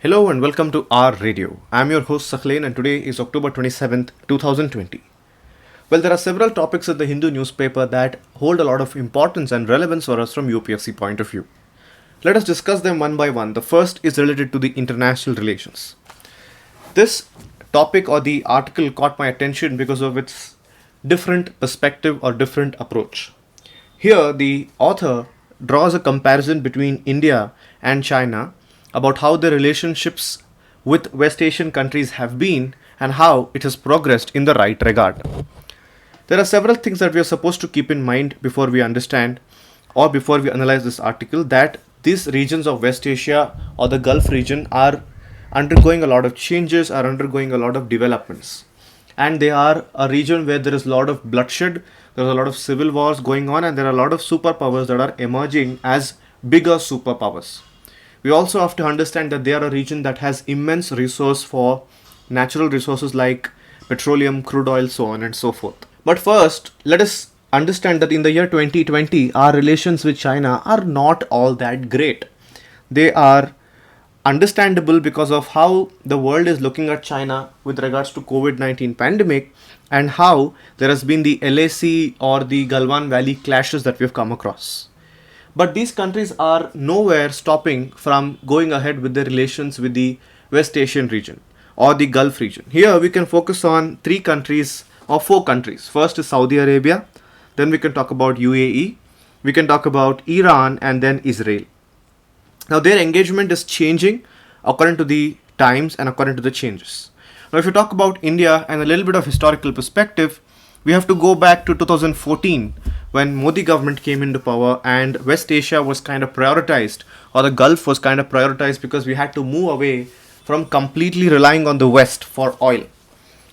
Hello and welcome to our radio. I'm your host Sakhlain and today is October 27th, 2020. Well, there are several topics in the Hindu newspaper that hold a lot of importance and relevance for us from UPSC point of view. Let us discuss them one by one. The first is related to the international relations. This topic or the article caught my attention because of its different perspective or different approach. Here, the author draws a comparison between India and China about how the relationships with West Asian countries have been and how it has progressed in the right regard. There are several things that we are supposed to keep in mind before we understand or before we analyze this article that these regions of West Asia or the Gulf region are undergoing a lot of changes, are undergoing a lot of developments. And they are a region where there is a lot of bloodshed, there's a lot of civil wars going on, and there are a lot of superpowers that are emerging as bigger superpowers. We also have to understand that they are a region that has immense resource for natural resources like petroleum, crude oil, so on and so forth. But first, let us understand that in the year 2020, our relations with China are not all that great. They are understandable because of how the world is looking at China with regards to COVID-19 pandemic and how there has been the LAC or the Galwan Valley clashes that we've come across. But these countries are nowhere stopping from going ahead with their relations with the West Asian region or the Gulf region. Here we can focus on three countries or four countries. First is Saudi Arabia, then we can talk about UAE, we can talk about Iran, and then Israel. Now their engagement is changing according to the times and according to the changes. Now if you talk about India and a little bit of historical perspective, we have to go back to 2014 when Modi government came into power and West Asia was kind of prioritized, or the Gulf was kind of prioritized, because we had to move away from completely relying on the West for oil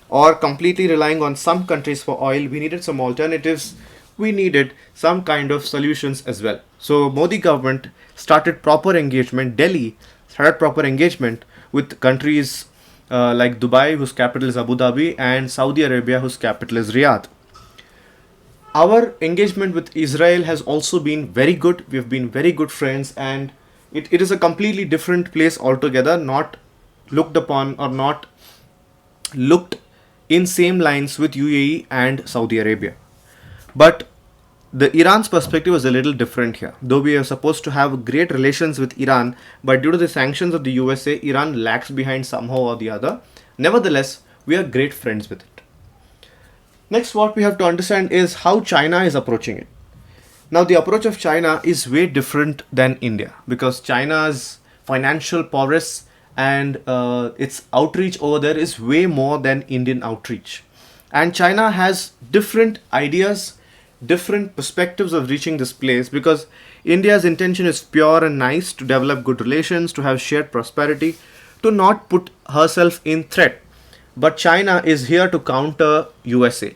or completely relying on some countries for oil. We needed some alternatives. We needed some kind of solutions as well. So Modi government started proper engagement. Delhi started proper engagement with countries like Dubai, whose capital is Abu Dhabi, and Saudi Arabia, whose capital is Riyadh. Our engagement with Israel has also been very good. We have been very good friends, and it is a completely different place altogether, not looked upon or not looked in same lines with UAE and Saudi Arabia. But the Iran's perspective is a little different here. Though we are supposed to have great relations with Iran, but due to the sanctions of the USA, Iran lags behind somehow or the other. Nevertheless, we are great friends with it. Next, what we have to understand is how China is approaching it. Now, the approach of China is way different than India because China's financial prowess and its outreach over there is way more than Indian outreach. And China has different ideas, different perspectives of reaching this place, because India's intention is pure and nice to develop good relations, to have shared prosperity, to not put herself in threat. But China is here to counter USA.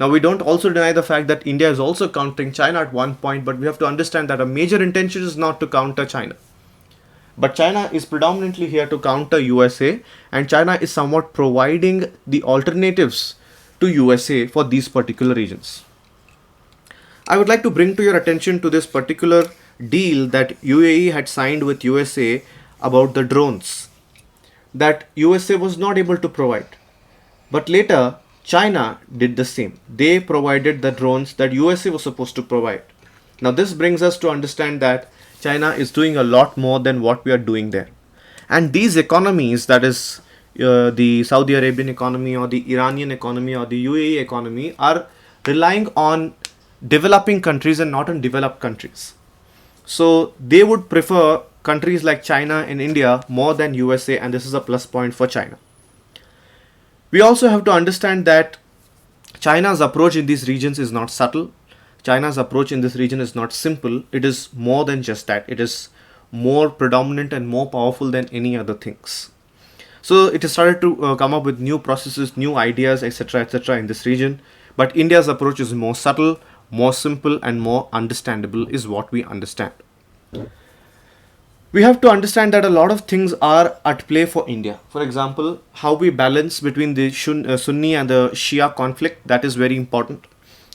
Now we don't also deny the fact that India is also countering China at one point, but we have to understand that a major intention is not to counter China. But China is predominantly here to counter USA, and China is somewhat providing the alternatives to USA for these particular regions. I would like to bring to your attention to this particular deal that UAE had signed with USA about the drones that USA was not able to provide. But later, China did the same. They provided the drones that USA was supposed to provide. Now, this brings us to understand that China is doing a lot more than what we are doing there. And these economies, that is the Saudi Arabian economy or the Iranian economy or the UAE economy, are relying on developing countries and not on developed countries. So they would prefer countries like China and India more than USA, and this is a plus point for China. We also have to understand that China's approach in these regions is not subtle. China's approach in this region is not simple. It is more than just that. It is more predominant and more powerful than any other things. So it has started to come up with new processes, new ideas, etc., in this region. But India's approach is more subtle, more simple, and more understandable, is what we understand. We have to understand that a lot of things are at play for India. For example, how we balance between the Sunni and the Shia conflict, that is very important.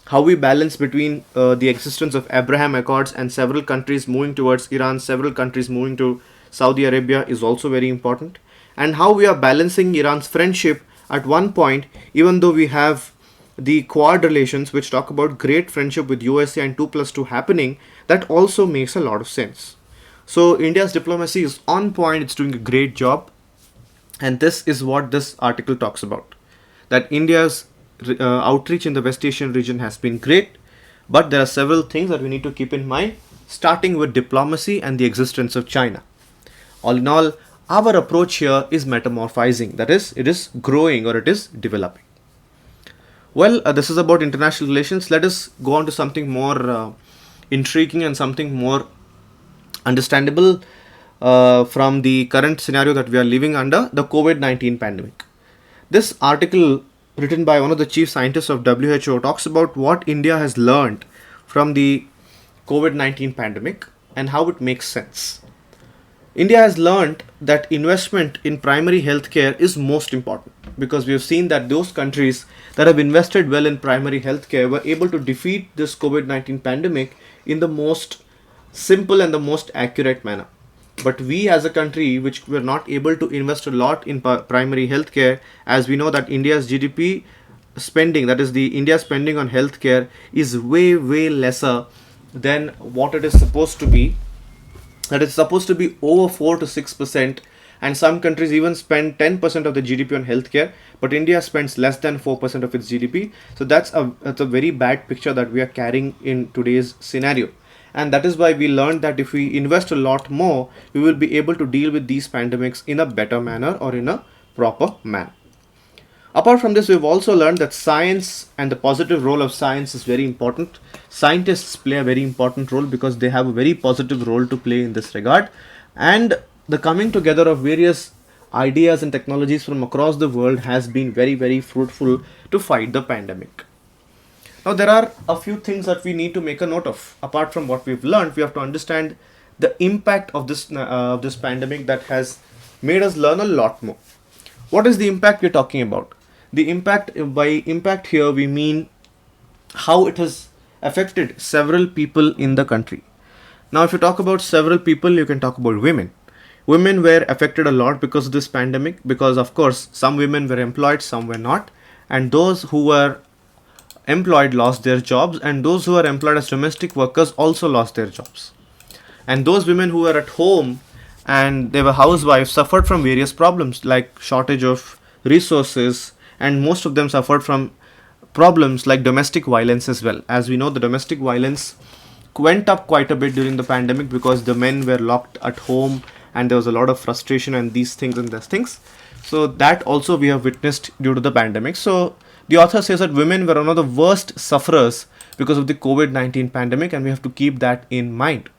How we balance between the existence of Abraham Accords and several countries moving towards Iran, several countries moving to Saudi Arabia is also very important, and how we are balancing Iran's friendship at one point, even though we have the Quad relations, which talk about great friendship with USA and 2+2 happening, that also makes a lot of sense. So India's diplomacy is on point, it's doing a great job, and this is what this article talks about. That India's outreach in the West Asian region has been great, but there are several things that we need to keep in mind, starting with diplomacy and the existence of China. All in all, our approach here is metamorphizing, that is, it is growing or it is developing. Well, this is about international relations. Let us go on to something more intriguing and something more understandable from the current scenario that we are living under, the COVID-19 pandemic. This article, written by one of the chief scientists of WHO, talks about what India has learned from the COVID-19 pandemic and how it makes sense. India has learned that investment in primary healthcare is most important, because we have seen that those countries that have invested well in primary healthcare were able to defeat this COVID-19 pandemic in the most simple and the most accurate manner. But we as a country, which were not able to invest a lot in primary healthcare, as we know that India's GDP spending, that is the India spending on healthcare, is way lesser than what it is supposed to be. That it's supposed to be over 4 to 6%, and some countries even spend 10% of the GDP on healthcare, but India spends less than 4% of its GDP. So that's a very bad picture that we are carrying in today's scenario. And that is why we learned that if we invest a lot more, we will be able to deal with these pandemics in a better manner or in a proper manner. Apart from this, we've also learned that science and the positive role of science is very important. Scientists play a very important role because they have a very positive role to play in this regard. And the coming together of various ideas and technologies from across the world has been very fruitful to fight the pandemic. Now, there are a few things that we need to make a note of. Apart from what we've learned, we have to understand the impact of this pandemic that has made us learn a lot more. What is the impact we're talking about? The impact, by impact here we mean how it has affected several people in the country. Now, if you talk about several people, you can talk about women. Women were affected a lot because of this pandemic, because of course some women were employed, some were not, and those who were employed lost their jobs, and those who were employed as domestic workers also lost their jobs. And those women who were at home and they were housewives suffered from various problems like shortage of resources, and most of them suffered from problems like domestic violence as well. As we know, the domestic violence went up quite a bit during the pandemic because the men were locked at home and there was a lot of frustration and these things and those things. So that also we have witnessed due to the pandemic. So the author says that women were one of the worst sufferers because of the COVID-19 pandemic, and we have to keep that in mind.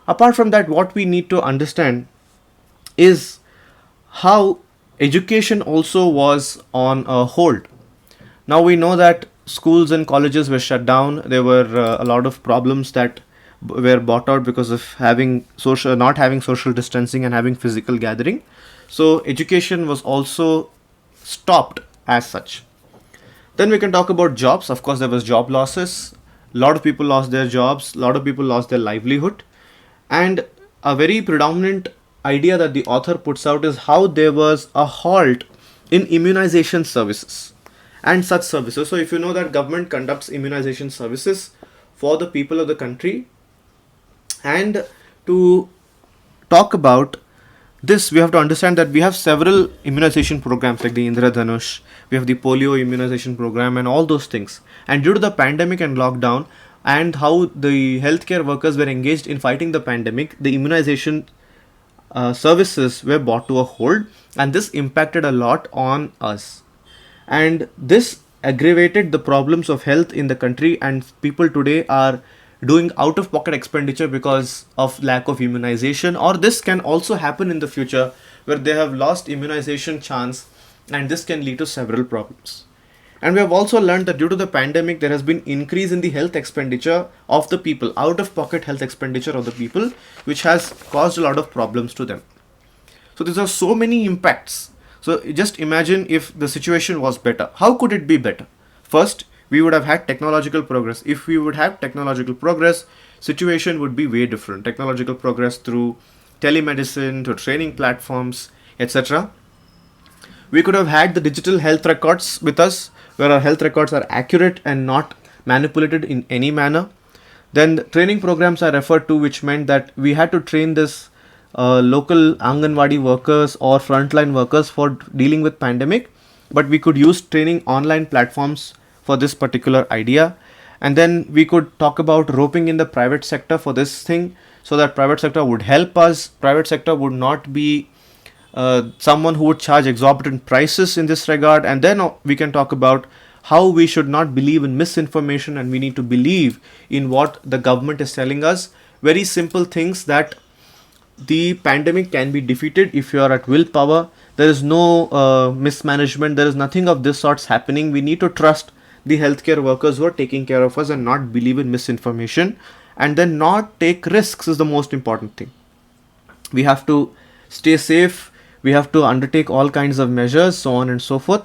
Apart from that, what we need to understand is how education also was on a hold. Now we know that schools and colleges were shut down. There were a lot of problems that were brought out because of not having social distancing and having physical gathering. So education was also stopped as such. Then we can talk about jobs. Of course, there was job losses. A lot of people lost their jobs. A lot of people lost their livelihood. And a very predominant idea that the author puts out is how there was a halt in immunization services and such services. So if you know that government conducts immunization services for the people of the country, and to talk about this, we have to understand that we have several immunization programs like the Indradhanush, we have the polio immunization program and all those things. And due to the pandemic and lockdown and how the healthcare workers were engaged in fighting the pandemic, the immunization services were brought to a hold, and this impacted a lot on us. And this aggravated the problems of health in the country, and people today are doing out of pocket expenditure because of lack of immunization, or this can also happen in the future where they have lost immunization chance, and this can lead to several problems. And we have also learned that due to the pandemic, there has been increase in the health expenditure of the people, out of pocket health expenditure of the people, which has caused a lot of problems to them. So these are so many impacts. So just imagine if the situation was better. How could it be better? First, we would have had technological progress. If we would have technological progress, situation would be way different. Technological progress through telemedicine to training platforms, etc. We could have had the digital health records with us, where our health records are accurate and not manipulated in any manner. Then the training programs are referred to, which meant that we had to train this local Anganwadi workers or frontline workers for dealing with pandemic, but we could use training online platforms for this particular idea. And then we could talk about roping in the private sector for this thing, so that private sector would help us. Private sector would not be someone who would charge exorbitant prices in this regard. And then we can talk about how we should not believe in misinformation and we need to believe in what the government is telling us. Very simple things, that the pandemic can be defeated if you are at willpower. There is no mismanagement, there is nothing of this sorts happening. We need to trust the healthcare workers who are taking care of us and not believe in misinformation, and then not take risks is the most important thing. We have to stay safe, we have to undertake all kinds of measures, so on and so forth.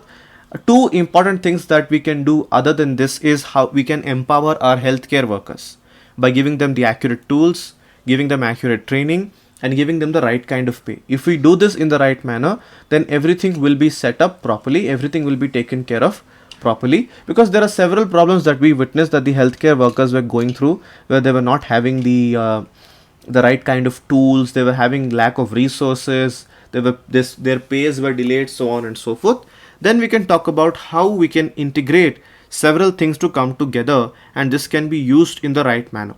Two important things that we can do other than this is how we can empower our healthcare workers by giving them the accurate tools, giving them accurate training, and giving them the right kind of pay. If we do this in the right manner, then everything will be set up properly, everything will be taken care of properly, because there are several problems that we witnessed that the healthcare workers were going through, where they were not having the right kind of tools, they were having lack of resources, their pays were delayed, so on and so forth. Then we can talk about how we can integrate several things to come together, and this can be used in the right manner.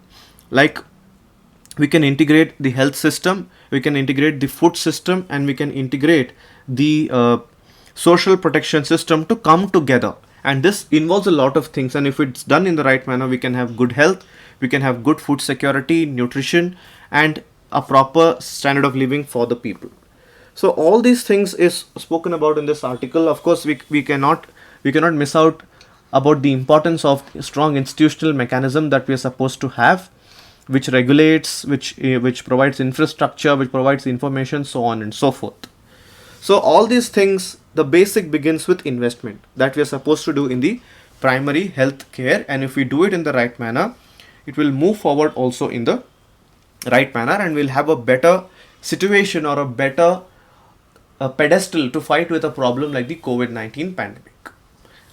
Like, we can integrate the health system, we can integrate the food system, and we can integrate the social protection system to come together. And this involves a lot of things, and if it's done in the right manner, we can have good health, we can have good food security, nutrition, and a proper standard of living for the people. So all these things is spoken about in this article. Of course, we cannot miss out about the importance of strong institutional mechanism that we are supposed to have, which regulates, which provides infrastructure, which provides information, so on and so forth. So all these things, the basic begins with investment that we are supposed to do in the primary health care, and if we do it in the right manner, it will move forward also in the right manner, and we'll have a better situation or a better pedestal to fight with a problem like the COVID-19 pandemic.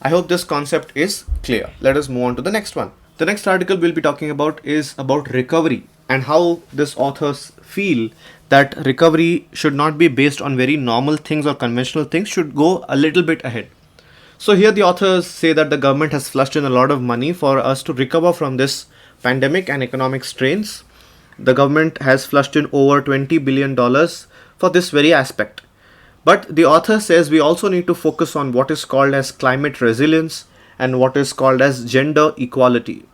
I hope this concept is clear. Let us move on to the next one. The next article we'll be talking about is about recovery, and how this authors feel that recovery should not be based on very normal things or conventional things, should go a little bit ahead. So here the authors say that the government has flushed in a lot of money for us to recover from this pandemic and economic strains. The government has flushed in over $20 billion for this very aspect. But the author says we also need to focus on what is called as climate resilience and what is called as gender equality.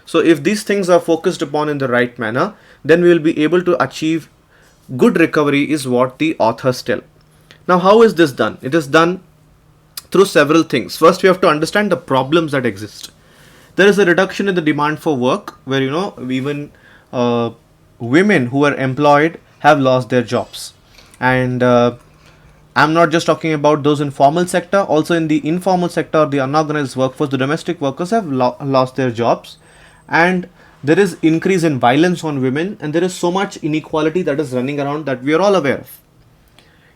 So if these things are focused upon in the right manner, then we will be able to achieve good recovery, is what the authors tell. Now, how is this done? It is done through several things. First, we have to understand the problems that exist. There is a reduction in the demand for work, where even women who are employed have lost their jobs. And I'm not just talking about those in formal sector, also in the informal sector, the unorganized workforce, the domestic workers have lost their jobs, and there is increase in violence on women, and there is so much inequality that is running around that we are all aware of.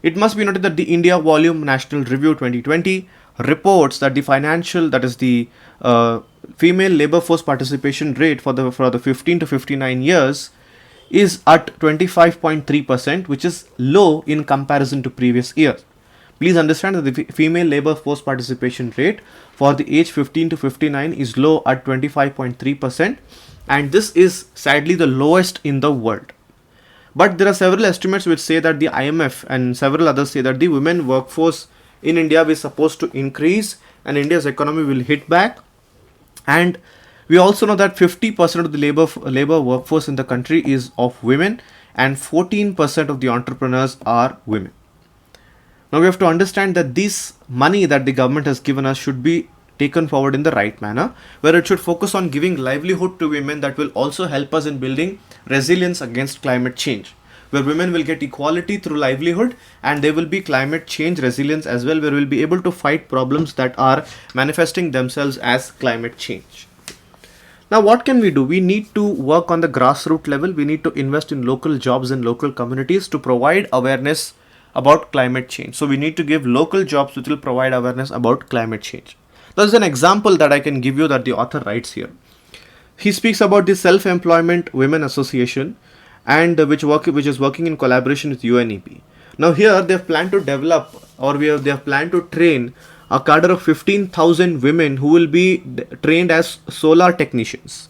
It must be noted that the India Volume National Review 2020 reports that the female labor force participation rate for the 15 to 59 years is at 25.3%, which is low in comparison to previous years. Please understand that the female labor force participation rate for the age 15 to 59 is low at 25.3%, and this is sadly the lowest in the world. But there are several estimates which say that the IMF and several others say that the women workforce in India is supposed to increase and India's economy will hit back. And we also know that 50% of the labor workforce in the country is of women, and 14% of the entrepreneurs are women. Now we have to understand that this money that the government has given us should be taken forward in the right manner, where it should focus on giving livelihood to women that will also help us in building resilience against climate change, where women will get equality through livelihood, and there will be climate change resilience as well, where we'll be able to fight problems that are manifesting themselves as climate change. Now, what can we do? We need to work on the grassroots level. We need to invest in local jobs in local communities to provide awareness about climate change. So, we need to give local jobs which will provide awareness about climate change. There's an example that I can give you that the author writes here. He speaks about the Self-Employment Women Association, and which is working in collaboration with UNEP. Now here they have planned to develop, or they have planned to train a cadre of 15,000 women who will be trained as solar technicians.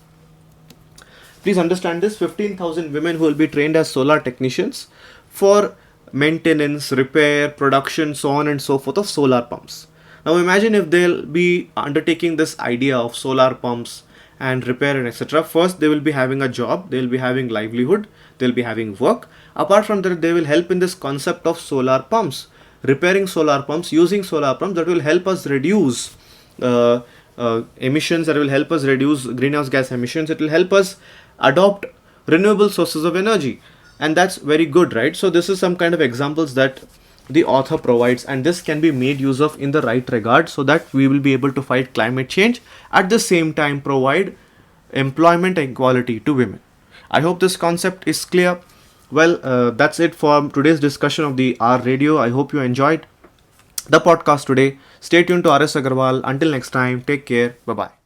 Please understand this: 15,000 women who will be trained as solar technicians for maintenance, repair, production, so on and so forth of solar pumps. Now imagine if they'll be undertaking this idea of solar pumps and repair and etc. First, they will be having a job, they will be having livelihood, they will be having work. Apart from that, they will help in this concept of solar pumps, repairing solar pumps, using solar pumps that will help us reduce emissions, that will help us reduce greenhouse gas emissions. It will help us adopt renewable sources of energy, and that's very good, right? So this is some kind of examples that the author provides, and this can be made use of in the right regard, so that we will be able to fight climate change, at the same time provide employment equality to women. I hope this concept is clear. Well, that's it for today's discussion of the R Radio. I hope you enjoyed the podcast today. Stay tuned to RS Agarwal. Until next time, take care. Bye bye.